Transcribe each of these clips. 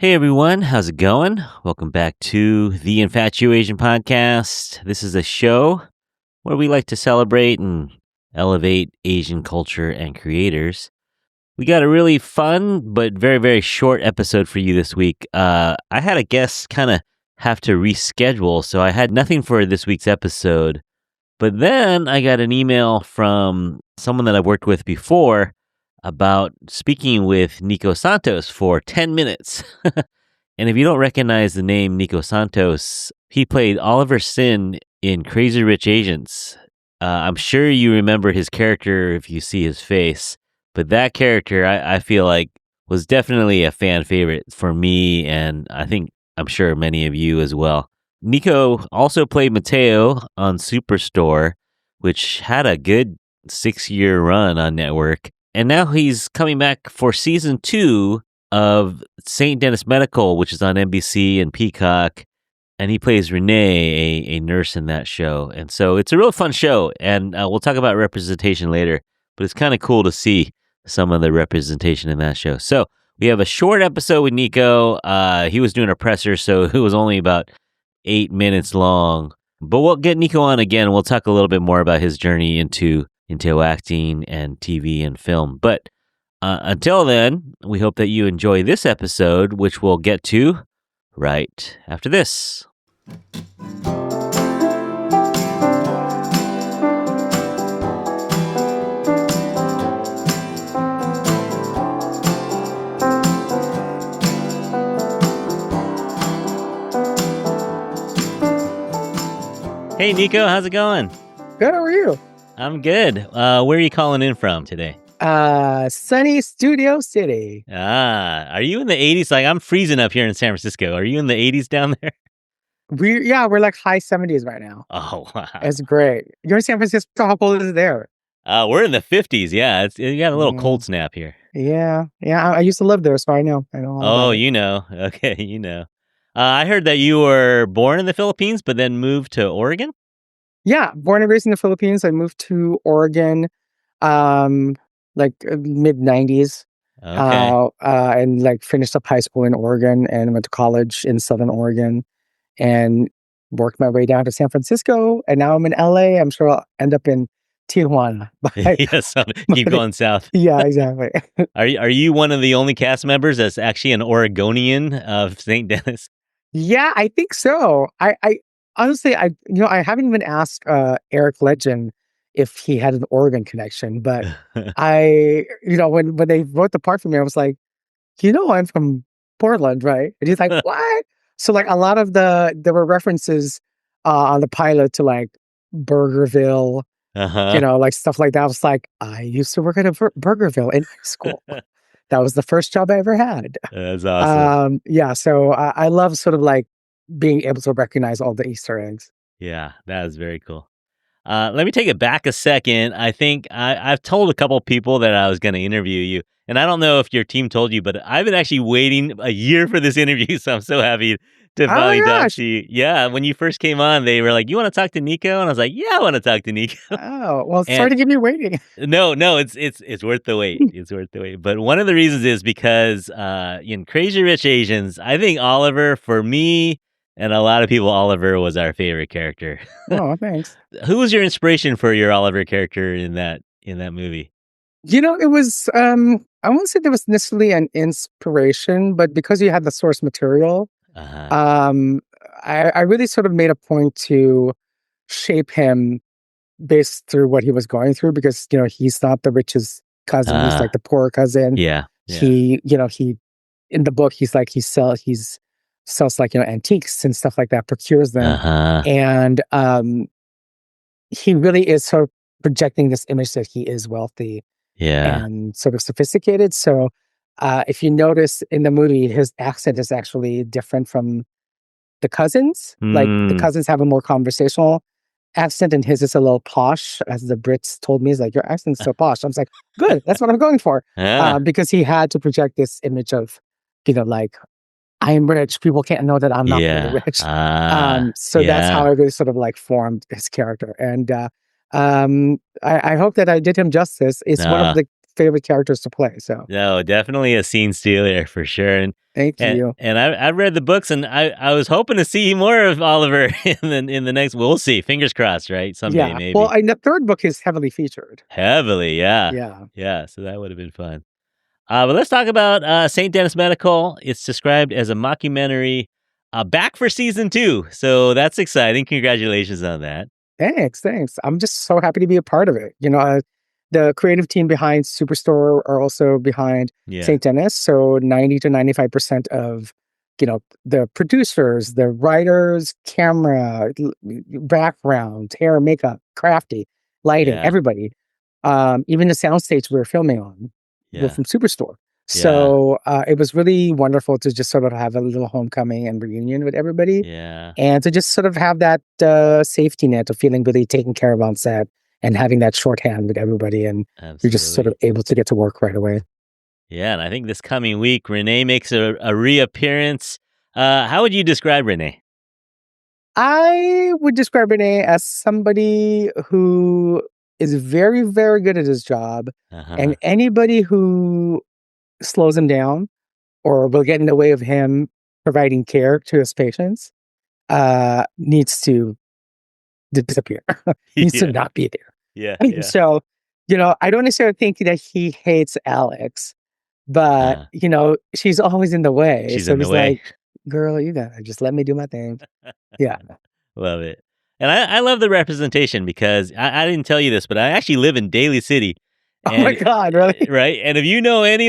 Hey everyone, how's it going? Welcome back to the Infatuation Podcast. This is a show where we like to celebrate and elevate Asian culture and creators. We got a really fun but very, very short episode for you this week. I had a guest kind of have to reschedule, so I had nothing for this week's episode. But then I got an email from someone that I've worked with before about speaking with Nico Santos for 10 minutes. And if you don't recognize the name Nico Santos, he played Oliver Sin in Crazy Rich Asians. I'm sure you remember his character if you see his face, but that character I feel like was definitely a fan favorite for me, and I'm sure many of you as well. Nico also played Mateo on Superstore, which had a good 6-year run on network. And now he's coming back for season 2 of St. Denis Medical, which is on NBC and Peacock. And he plays Rene, a nurse in that show. And so it's a real fun show. And we'll talk about representation later. But it's kind of cool to see some of the representation in that show. So we have a short episode with Nico. He was doing a presser, so it was only about 8 minutes long. But we'll get Nico on again. We'll talk a little bit more about his journey into acting and TV and film. But until then, we hope that you enjoy this episode, which we'll get to right after this. Hey, Nico, how's it going? Good, how are you? I'm good. Where are you calling in from today? Sunny Studio City. Are you in the 80s? Like, I'm freezing up here in San Francisco. Are you in the 80s down there? We're like high 70s right now. Oh, wow. It's great. You're in San Francisco. How cold is it there? We're in the 50s. Yeah, you got a little cold snap here. Yeah. I used to live there, so I know. Oh, you know. Okay, you know. I heard that you were born in the Philippines, but then moved to Oregon? Yeah, born and raised in the Philippines. I moved to Oregon, like mid-90s. Okay. And like finished up high school in Oregon and went to college in Southern Oregon and worked my way down to San Francisco. And now I'm in LA. I'm sure I'll end up in Tijuana. Yes, keep going south. Yeah, exactly. Are you one of the only cast members that's actually an Oregonian of St. Denis? Yeah, I think so. I honestly, I haven't even asked Eric Legend if he had an Oregon connection, but when they wrote the part for me, I was like, I'm from Portland, right? And he's like, what? So like a lot of there were references on the pilot to like Burgerville, like stuff like that. I was like, I used to work at a Burgerville in high school. That was the first job I ever had. That's awesome. Yeah, so I love sort of like being able to recognize all the Easter eggs. Yeah, that is very cool. Let me take it back a second. I think I've told a couple people that I was going to interview you, and I don't know if your team told you, but I've been actually waiting a year for this interview, so I'm so happy to finally talk to you. Yeah, when you first came on, they were like, "You want to talk to Nico?" And I was like, "Yeah, I want to talk to Nico." Oh, well, sorry to keep you waiting. No, it's worth the wait. It's worth the wait. But one of the reasons is because in Crazy Rich Asians, I think Oliver, for me, and a lot of people, Oliver was our favorite character. Oh, thanks. Who was your inspiration for your Oliver character in that movie? It was I won't say there was necessarily an inspiration, but because you had the source material, I really sort of made a point to shape him based through what he was going through, because he's not the richest cousin, he's like the poor cousin. Yeah. He in the book he's sells like antiques and stuff like that, procures them, and he really is sort of projecting this image that he is wealthy and sort of sophisticated. So if you notice in the movie, his accent is actually different from the cousins. Like the cousins have a more conversational accent, and his is a little posh, as the Brits told me. Is like, your accent's so posh. I was like, good, that's what I'm going for. Because he had to project this image of like, I am rich. People can't know that I'm not really rich. So that's how I really sort of like formed his character. And I hope that I did him justice. It's one of the favorite characters to play. So no, definitely a scene stealer for sure. And thank and you. and I read the books, and I was hoping to see more of Oliver in the next. We'll see. Fingers crossed, right? Someday Yeah. Well, maybe. and the third book is heavily featured. Heavily, yeah, Yeah. yeah. So that would have been fun. But let's talk about St. Denis Medical. It's described as a mockumentary, back for season 2. So that's exciting. Congratulations on that. Thanks. I'm just so happy to be a part of it. The creative team behind Superstore are also behind Yeah, St. Denis. So 90 to 95% of, the producers, the writers, camera, background, hair, makeup, crafty, lighting, yeah, everybody. Even the soundstage we were filming on were yeah, from Superstore. yeah, So it was really wonderful to just sort of have a little homecoming and reunion with everybody, yeah. and to just sort of have that safety net of feeling really taken care of on set and having that shorthand with everybody, and you're just sort of Absolutely. able to get to work right away. Yeah, and I think this coming week, Rene makes a reappearance. How would you describe Rene? I would describe Rene as somebody who is very, very good at his job, and Uh-huh. anybody who slows him down or will get in the way of him providing care to his patients needs to disappear, needs to Yeah, not be there. yeah, And yeah. so, I don't necessarily think that he hates Alex, but, Uh-huh. she's always in the way. She's So in the he's way. like, girl, you gotta just let me do my thing. Yeah. Love it. And I love the representation because I didn't tell you this, but I actually live in Daly City. Oh my And God, really? right? And if you know any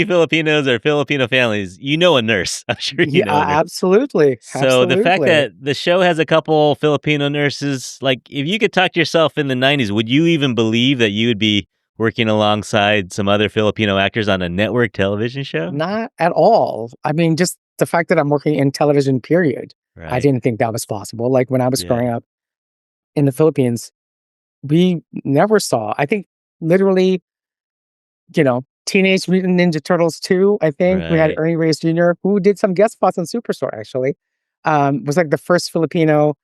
Filipinos or Filipino families, you know a nurse. I'm sure you Yeah, know a nurse. absolutely. So the fact Absolutely. that the show has a couple Filipino nurses, like if you could talk to yourself in the 90s, would you even believe that you would be working alongside some other Filipino actors on a network television show? Not at all. I mean, just the fact that I'm working in television, period. I Right. didn't think that was possible. Like when I was growing Yeah. up in the Philippines, we never saw, I think literally, Teenage Mutant Ninja Turtles 2, I think. We had Right. Ernie Reyes Jr., who did some guest spots on Superstore, actually. Was like the first Filipino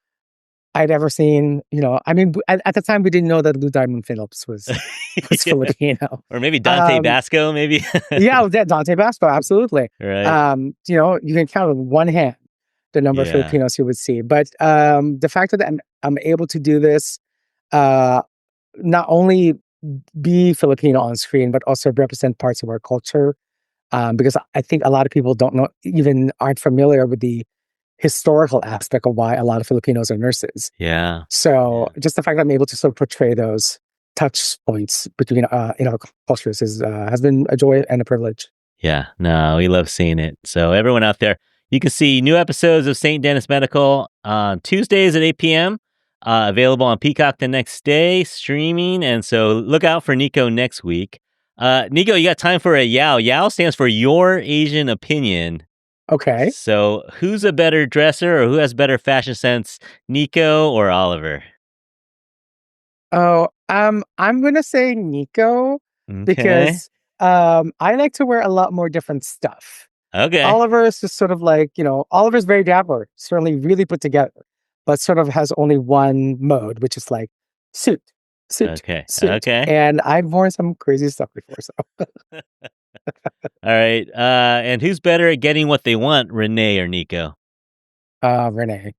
I'd ever seen. I mean, at the time, we didn't know that Lou Diamond Phillips was Yeah. Filipino. Or maybe Dante Um, Basco, maybe. yeah, that Dante Basco, absolutely. Right. You can count on one hand the number of Yeah. Filipinos you would see. But the fact that I'm able to do this, uh, not only be Filipino on screen, but also represent parts of our culture. Because I think a lot of people don't know, even aren't familiar with the historical aspect of why a lot of Filipinos are nurses. Yeah. So Yeah. just the fact that I'm able to sort of portray those touch points between in our cultures has been a joy and a privilege. Yeah. No, we love seeing it. So everyone out there, you can see new episodes of St. Denis Medical on Tuesdays at 8 p.m. Available on Peacock the next day, streaming. And so look out for Nico next week. Nico, you got time for a Yao? Yao stands for Your Asian Opinion. Okay. So who's a better dresser or who has better fashion sense, Nico or Oliver? Oh, I'm gonna say Nico Okay. because I like to wear a lot more different stuff. Okay. Oliver is just sort of like, Oliver's very dapper, certainly really put together, but sort of has only one mode, which is like suit, suit, Okay. suit. Okay. And I've worn some crazy stuff before. So, All right. And who's better at getting what they want, Rene or Nico? Rene,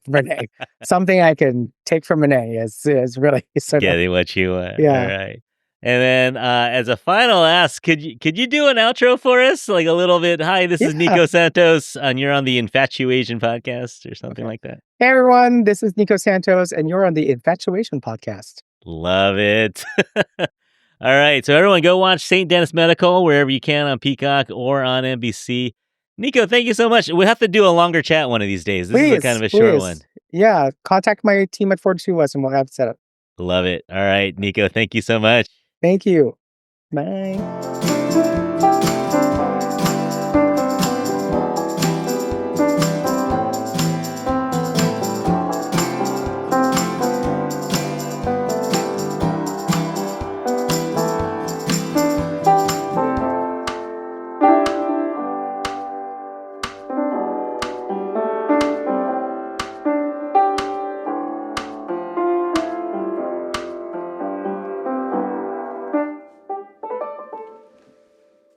Rene, something I can take from Rene is really sort of, Getting what you want. All yeah, right. And then as a final ask, could you do an outro for us? Like a little bit, hi, this is yeah. Nico Santos, and you're on the Infatuation podcast or something Okay. like that. Hey, everyone, this is Nico Santos, and you're on the Infatuation Podcast. Love it. All right. So everyone go watch St. Denis Medical wherever you can on Peacock or on NBC. Nico, thank you so much. We'll have to do a longer chat one of these days. This is a kind of Please, a short one. please. Yeah, contact my team at 42 West and we'll have it set up. Love it. All right, Nico, thank you so much. Thank you. Bye.